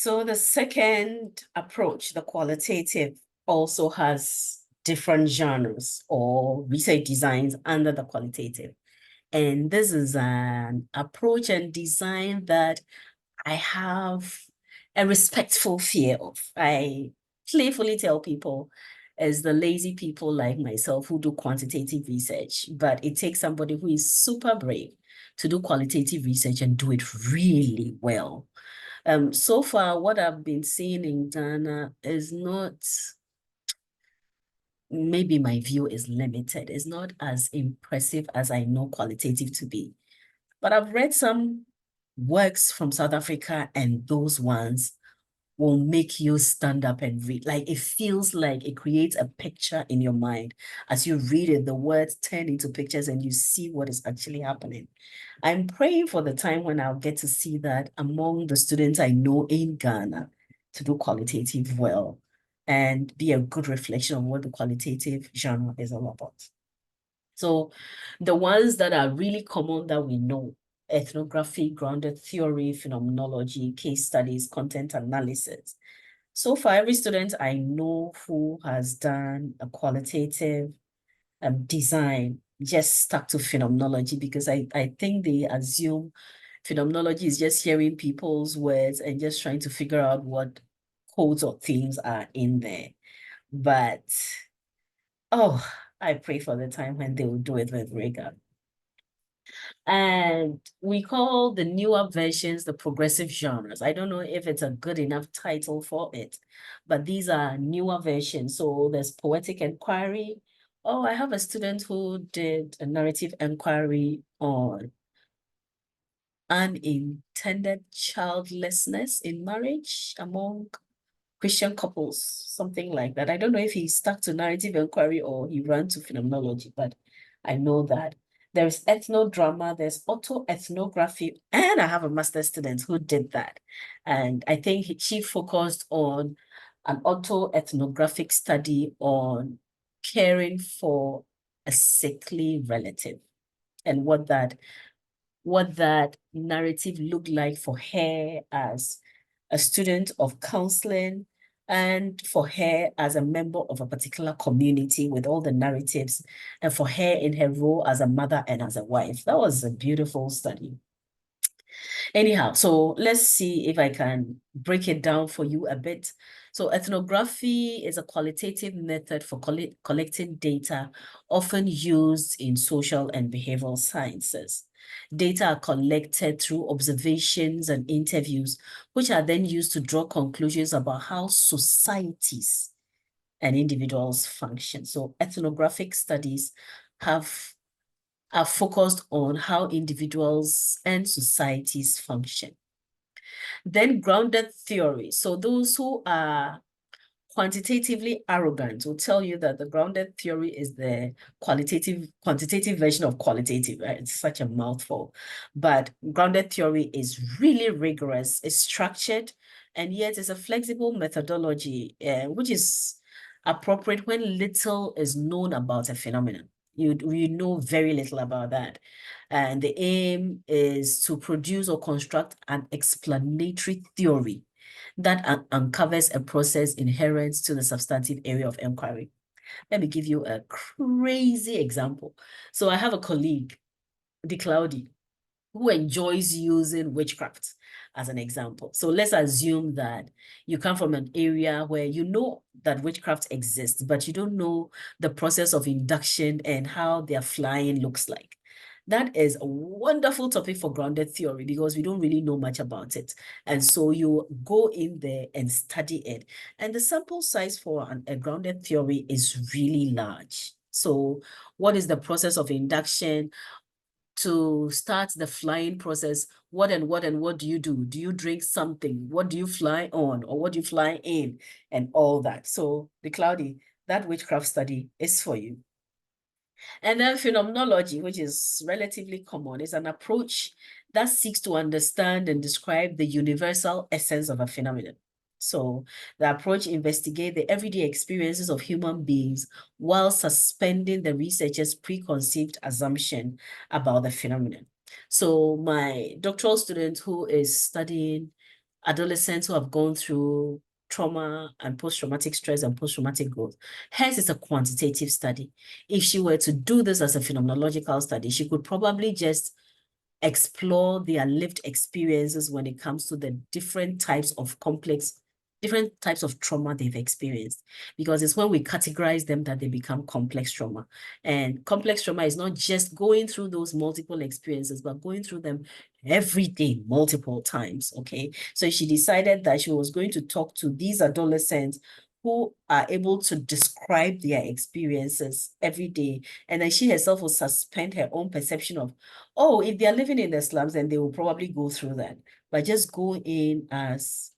So the second approach, the qualitative, also has different genres or research designs under the qualitative. And this is an approach and design that I have a respectful fear of. I playfully tell people, as the lazy people like myself who do quantitative research, but it takes somebody who is super brave to do qualitative research and do it really well. So far, what I've been seeing in Ghana is not, maybe my view is limited. It's not as impressive as I know qualitative to be. But I've read some works from South Africa, and those ones will make you stand up and read. Like it feels like it creates a picture in your mind. As you read it, the words turn into pictures and you see what is actually happening. I'm praying for the time when I'll get to see that among the students I know in Ghana to do qualitative well and be a good reflection of what the qualitative genre is all about. So the ones that are really common that we know: ethnography, grounded theory, phenomenology, case studies, content analysis. So for every student I know who has done a qualitative design, just stuck to phenomenology because I think they assume phenomenology is just hearing people's words and just trying to figure out what codes or themes are in there. But, oh, I pray for the time when they will do it with rigor. And we call the newer versions the progressive genres. I don't know if it's a good enough title for it, but these are newer versions. So there's poetic inquiry. Oh, I have a student who did a narrative inquiry on unintended childlessness in marriage among Christian couples, something like that. I don't know if he stuck to narrative inquiry or he ran to phenomenology, but I know that there's ethnodrama, there's autoethnography, and I have a master's student who did that. And I think she focused on an autoethnographic study on caring for a sickly relative and what that narrative looked like for her as a student of counseling and for her as a member of a particular community with all the narratives, and for her in her role as a mother and as a wife. That was a beautiful study. Anyhow, so let's see if I can break it down for you a bit. So ethnography is a qualitative method for collecting data, often used in social and behavioral sciences. Data are collected through observations and interviews, which are then used to draw conclusions about how societies and individuals function. So ethnographic studies have are focused on how individuals and societies function. Then grounded theory. So those who are quantitatively arrogant will tell you that the grounded theory is the quantitative version of qualitative, right? It's such a mouthful. But grounded theory is really rigorous, it's structured, and yet it's a flexible methodology, which is appropriate when little is known about a phenomenon. You know very little about that. And the aim is to produce or construct an explanatory theory that uncovers a process inherent to the substantive area of inquiry. Let me give you a crazy example. So I have a colleague, the Cloudy, who enjoys using witchcraft as an example. So let's assume that you come from an area where you know that witchcraft exists, but you don't know the process of induction and how their flying looks like. That is a wonderful topic for grounded theory because we don't really know much about it. And so you go in there and study it. And the sample size for a grounded theory is really large. So what is the process of induction? To start the flying process, what do you do? Do you drink something? What do you fly on, or what do you fly in, and all that? So the Cloudy, that witchcraft study is for you. And then phenomenology, which is relatively common, is an approach that seeks to understand and describe the universal essence of a phenomenon. So the approach investigates the everyday experiences of human beings while suspending the researcher's preconceived assumption about the phenomenon. So my doctoral student who is studying adolescents who have gone through trauma and post-traumatic stress and post-traumatic growth. Hers is a quantitative study. If she were to do this as a phenomenological study, she could probably just explore their lived experiences when it comes to the different types of trauma they've experienced, because it's when we categorize them that they become complex trauma. And complex trauma is not just going through those multiple experiences, but going through them every day, multiple times, okay? So she decided that she was going to talk to these adolescents who are able to describe their experiences every day. And then she herself will suspend her own perception of, oh, if they're living in the slums, then they will probably go through that. But just go in as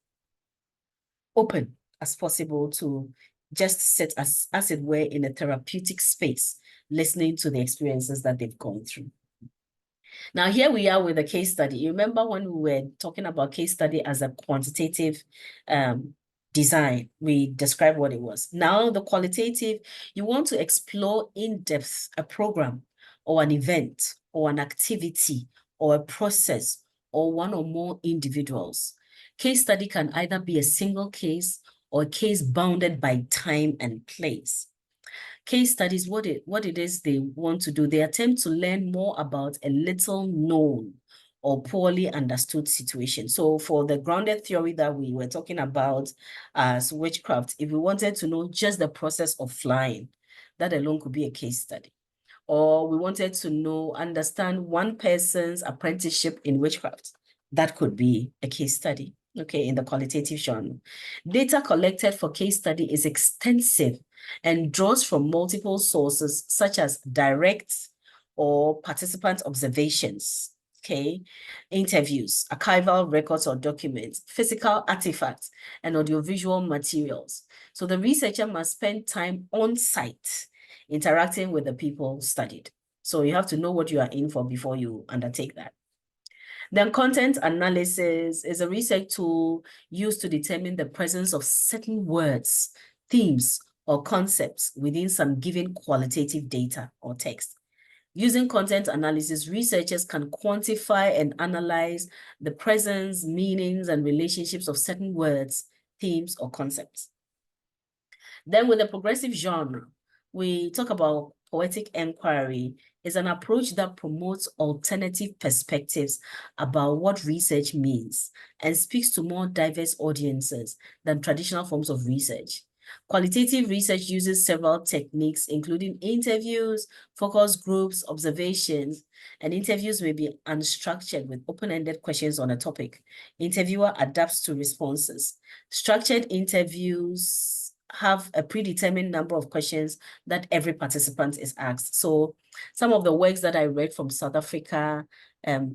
open as possible to just sit as it were in a therapeutic space, listening to the experiences that they've gone through. Now, here we are with a case study. You remember when we were talking about case study as a quantitative design, we described what it was. Now, the qualitative, you want to explore in depth a program or an event or an activity or a process or one or more individuals. Case study can either be a single case or a case bounded by time and place. Case studies, what it is they want to do, they attempt to learn more about a little known or poorly understood situation. So for the grounded theory that we were talking about as witchcraft, if we wanted to know just the process of flying, that alone could be a case study. Or we wanted to understand one person's apprenticeship in witchcraft, that could be a case study, okay, in the qualitative genre. Data collected for case study is extensive and draws from multiple sources such as direct or participant observations, okay, interviews, archival records or documents, physical artifacts, and audiovisual materials. So the researcher must spend time on site interacting with the people studied. So you have to know what you are in for before you undertake that. Then content analysis is a research tool used to determine the presence of certain words, themes, or concepts within some given qualitative data or text. Using content analysis, researchers can quantify and analyze the presence, meanings, and relationships of certain words, themes, or concepts. Then with the progressive genre, we talk about poetic inquiry is an approach that promotes alternative perspectives about what research means and speaks to more diverse audiences than traditional forms of research. Qualitative research uses several techniques, including interviews, focus groups, observations, and interviews may be unstructured with open-ended questions on a topic. Interviewer adapts to responses. Structured interviews have a predetermined number of questions that every participant is asked. So some of the works that I read from South Africa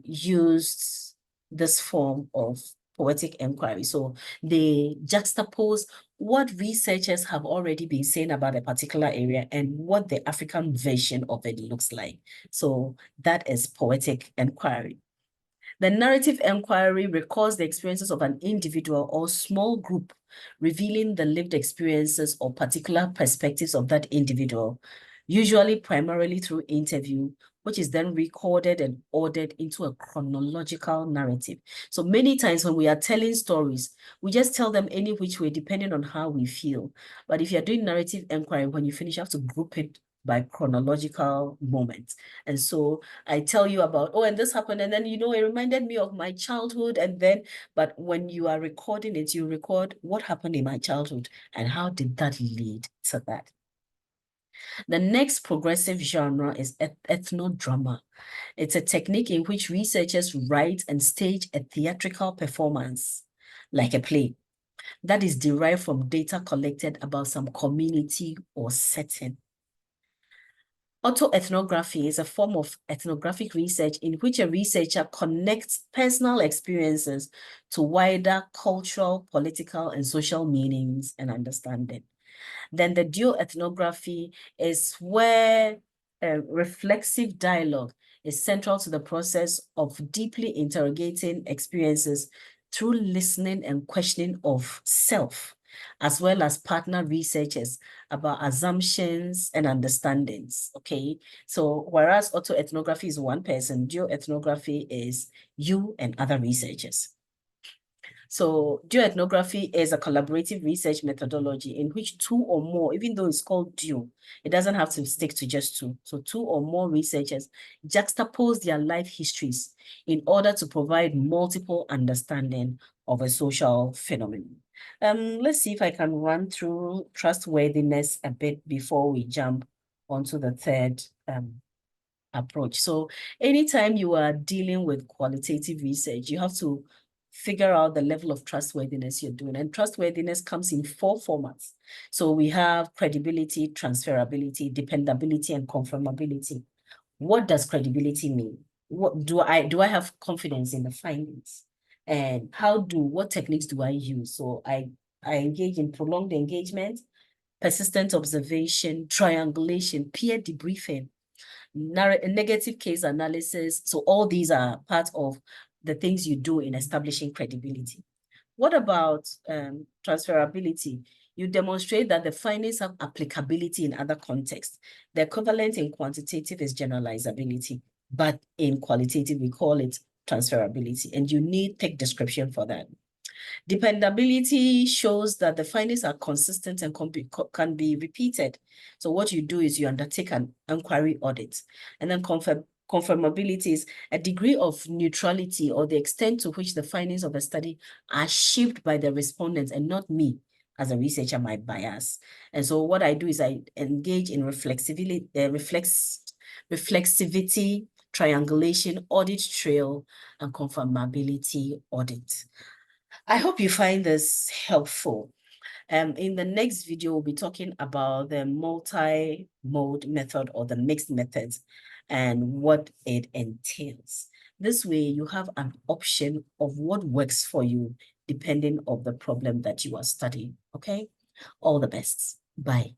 used this form of poetic inquiry. So they juxtapose what researchers have already been saying about a particular area and what the African version of it looks like. So that is poetic inquiry. The narrative inquiry records the experiences of an individual or small group, revealing the lived experiences or particular perspectives of that individual, usually primarily through interview, which is then recorded and ordered into a chronological narrative. So many times when we are telling stories, we just tell them any which way, depending on how we feel. But if you're doing narrative inquiry, when you finish, you have to group it by chronological moments. And so I tell you about, oh, and this happened, and then, it reminded me of my childhood, and then, but when you are recording it, you record what happened in my childhood, and how did that lead to that? The next progressive genre is ethnodrama. It's a technique in which researchers write and stage a theatrical performance, like a play, that is derived from data collected about some community or setting. Autoethnography is a form of ethnographic research in which a researcher connects personal experiences to wider cultural, political, and social meanings and understanding. Then the duoethnography is where reflexive dialogue is central to the process of deeply interrogating experiences through listening and questioning of self, as well as partner researchers about assumptions and understandings, okay? So whereas autoethnography is one person, duoethnography is you and other researchers. So duoethnography is a collaborative research methodology in which two or more, even though it's called duo, it doesn't have to stick to just two. So two or more researchers juxtapose their life histories in order to provide multiple understanding of a social phenomenon. Let's see if I can run through trustworthiness a bit before we jump onto the third approach. So anytime you are dealing with qualitative research, you have to figure out the level of trustworthiness you're doing. And trustworthiness comes in 4 formats. So we have credibility, transferability, dependability, and confirmability. What does credibility mean? What do I have confidence in the findings? And what techniques do I use? So I engage in prolonged engagement, persistent observation, triangulation, peer debriefing, negative case analysis. So all these are part of the things you do in establishing credibility. What about transferability? You demonstrate that the findings have applicability in other contexts. The equivalent in quantitative is generalizability, but in qualitative, we call it transferability, and you need thick description for that. Dependability shows that the findings are consistent and can be repeated. So what you do is you undertake an inquiry audit. And then confirmability is a degree of neutrality or the extent to which the findings of a study are shaped by the respondents and not me as a researcher, my bias. And so what I do is I engage in reflexivity, triangulation, audit trail, and confirmability audit. I hope you find this helpful. In the next video, we'll be talking about the multi-mode method or the mixed methods and what it entails. This way, you have an option of what works for you depending on the problem that you are studying, okay? All the best. Bye.